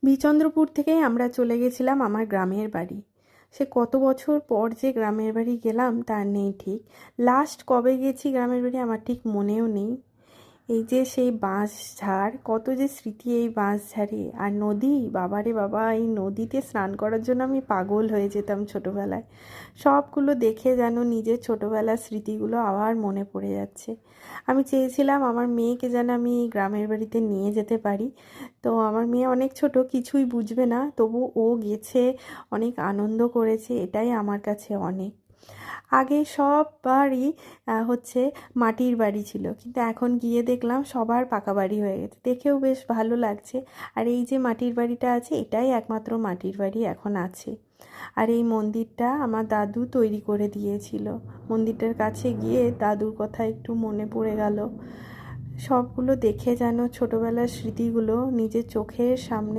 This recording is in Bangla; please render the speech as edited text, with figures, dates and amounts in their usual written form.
বিচন্দ্রপুর থেকেই আমরা চলে গেছিলাম আমার গ্রামের বাড়ি। সে কত বছর পর যে গ্রামের বাড়ি গেলাম তার নেই ঠিক। লাস্ট কবে গেছি গ্রামের বাড়ি আমার ঠিক মনেও নেই। এই যে সেই বাঁশঝাড়, কত যে স্মৃতি এই বাঁশঝাড়ে। আর নদী, বাবারে বাবা, এই নদীতে স্নান করার জন্য আমি পাগল হয়ে যেতাম ছোটবেলায়। সবগুলো দেখে যেন নিজের ছোটবেলার স্মৃতিগুলো আবার মনে পড়ে যাচ্ছে। আমি চেয়েছিলাম আমার মেয়েকে যেন আমি এই গ্রামের বাড়িতে নিয়ে যেতে পারি। তো আমার মেয়ে অনেক ছোট, কিছুই বুঝবে না, তবু ও গেছে, অনেক আনন্দ করেছে, এটাই আমার কাছে অনেক। আগে সব বাড়ি হচ্ছে মাটির বাড়ি ছিল, কিন্তু এখন গিয়ে দেখলাম সবার পাকা বাড়ি হয়ে গেছে, দেখেও বেশ ভালো লাগছে। আর এই যে মাটির বাড়িটা আছে, এটাই একমাত্র মাটির বাড়ি এখন আছে। আর এই মন্দিরটা আমার দাদু তৈরি করে দিয়েছিল। মন্দিরটার কাছে গিয়ে দাদুর কথা একটু মনে পড়ে গেল। সবগুলো দেখে যেন ছোটবেলার স্মৃতিগুলো নিজের চোখের সামনে